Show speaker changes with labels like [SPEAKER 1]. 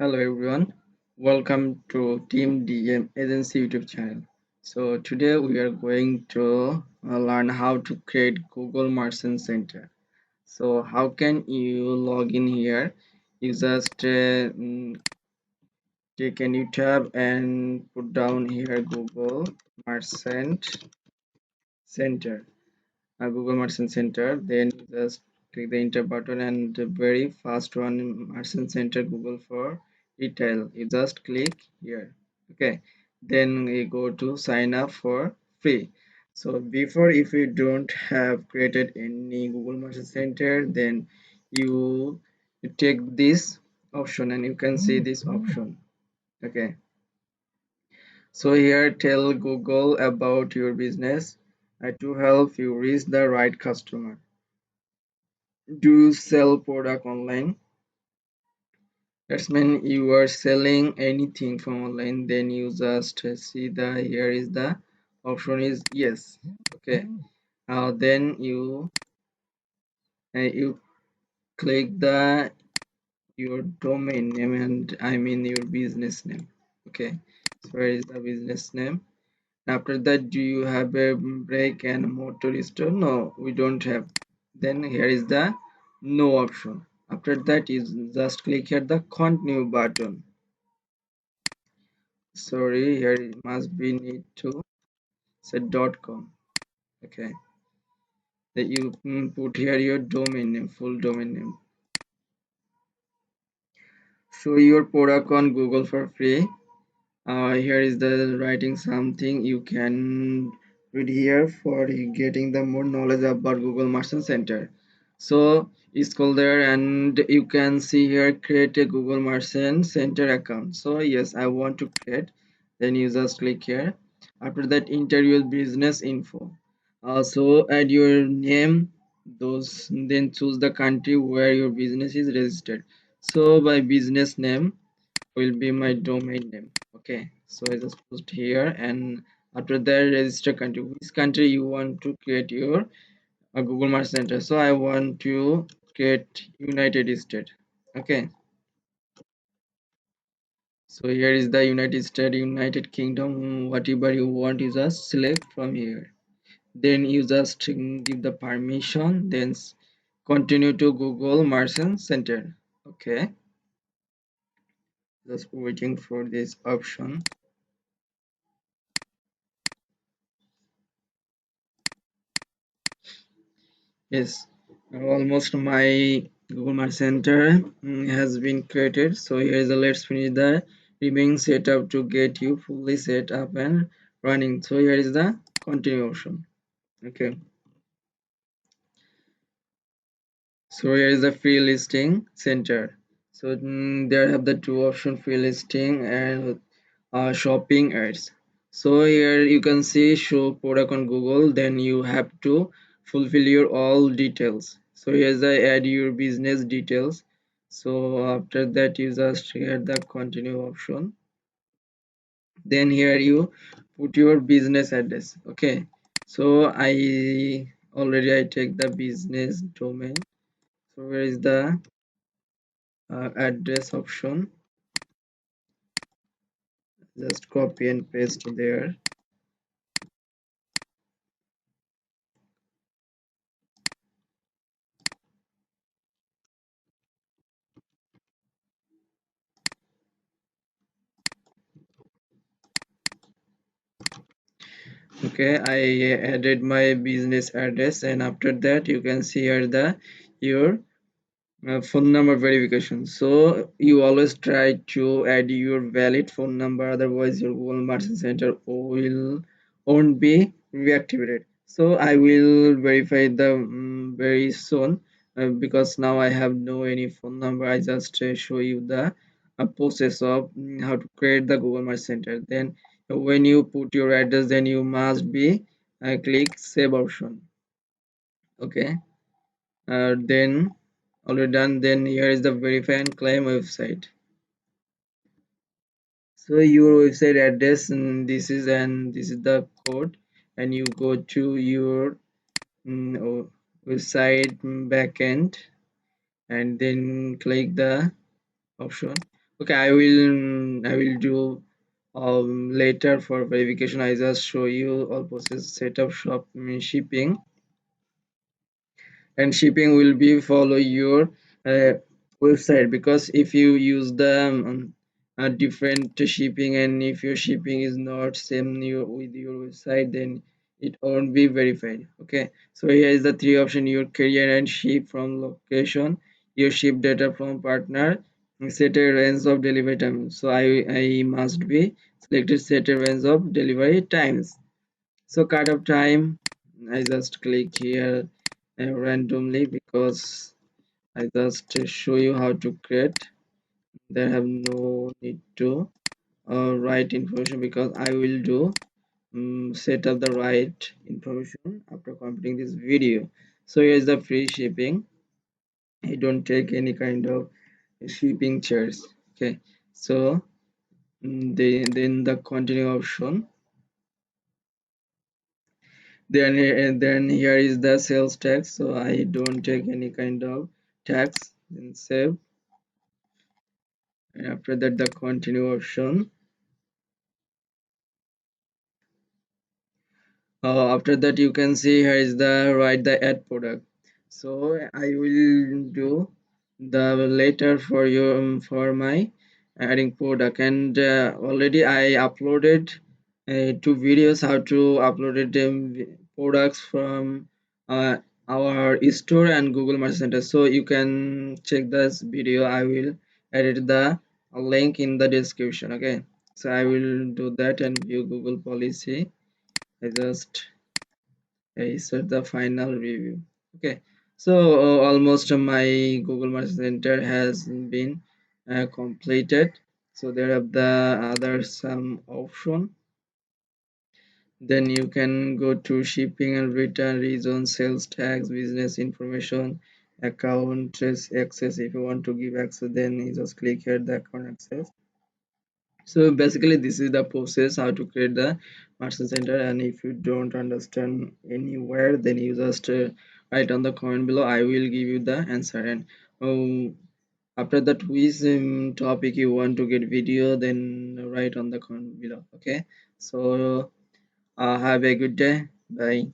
[SPEAKER 1] Hello everyone, welcome to Team DM Agency YouTube channel. So today we are going to learn how to create Google Merchant Center. So how can you log in here? You just take a new tab and put down here Google Merchant Center. Google Merchant Center. Then just click the enter button and the very first one Merchant Center Google for retail. You just click here. Okay. Then you go to sign up for free. So before, if you don't have created any Google Merchant Center, then you take this option and you can see this option. Okay. So here tell Google about your business to help you reach the right customer. Do you sell product online? That's mean you are selling anything from online. Then you just see the here is the option is yes. Okay. Then you click the your domain name and I mean your business name. Okay. So where is the business name? After that, do you have a brake and motor store? No, we don't have. Then here is the no option. After that is just click here the continue button. Sorry, here it must be need to set .com. Okay, that you put here your domain name, full domain name. Show your product on Google for free. Here is the writing something you can read here for getting the more knowledge about Google Merchant Center. So scroll there and you can see here create a Google Merchant Center account. So yes, I want to create. Then you just click here. After that, enter your business info. So add your name. Those then choose the country where your business is registered. So by business name will be my domain name. Okay, so I just post here and after that register country, which country you want to create your Google Merchant Center. So I want to create United States. Okay, so here is the United States, United Kingdom, whatever you want you just select from here. Then you just give the permission, then continue to Google Merchant Center. Okay, just waiting for this option. Yes, almost my Google Merchant Center has been created. So here is the let's finish the remaining setup to get you fully set up and running. So here is the continue option. Okay. So here is the free listing center. So there have the two option free listing and shopping ads. So here you can see show product on Google, then you have to fulfill your all details. So here's the add your business details. So after that you just here the continue option. Then here you put your business address. Okay. So I take the business domain. So where is the address option? Just copy and paste there. Okay, I added my business address and after that you can see here the your phone number verification. So you always try to add your valid phone number, otherwise your Google Merchant Center will won't be reactivated. So I will verify the very soon because now I have no any phone number. I just show you the process of how to create the Google Merchant Center. Then when you put your address, then you must be click save option. Okay, then already done. Then here is the verify and claim website. So your website address and this is the code and you go to your website backend and then click the option. Okay, I will do later for verification. I just show you all process setup shop shipping, and shipping will be follow your uh, website, because if you use the different shipping, and if your shipping is not same with your website, then it won't be verified. Okay, so here is the three option: your carrier and ship from location, your ship data from partner, and set a range of delivery time. So I must be selected set a range of delivery times. So cut of time, I just click here randomly, because I just show you how to create. There have no need to write information, because I will do set up the right information after completing this video. So here's the free shipping. I don't take any kind of shipping charge. Okay, so then the continue option. Then here is the sales tax, so I don't take any kind of tax. Then save, and after that the continue option. After that you can see here is the write the add product. So I will do the later for your for my adding product, and already I uploaded two videos how to upload products from our store and Google Merchant Center, so you can check this video. I will edit the link in the description. Okay, so I will do that and view Google policy. I just set the final review. Okay, so almost my Google Merchant Center has been completed. So there are the other some option. Then you can go to shipping and return, region, sales tax, business information, account access. If you want to give access, then you just click here the account access. So basically this is the process how to create the merchant center, and if you don't understand anywhere, then you just write on the comment below. I will give you the answer. And after that, which topic you want to get video, then write on the comment below. Okay, so have a good day. Bye.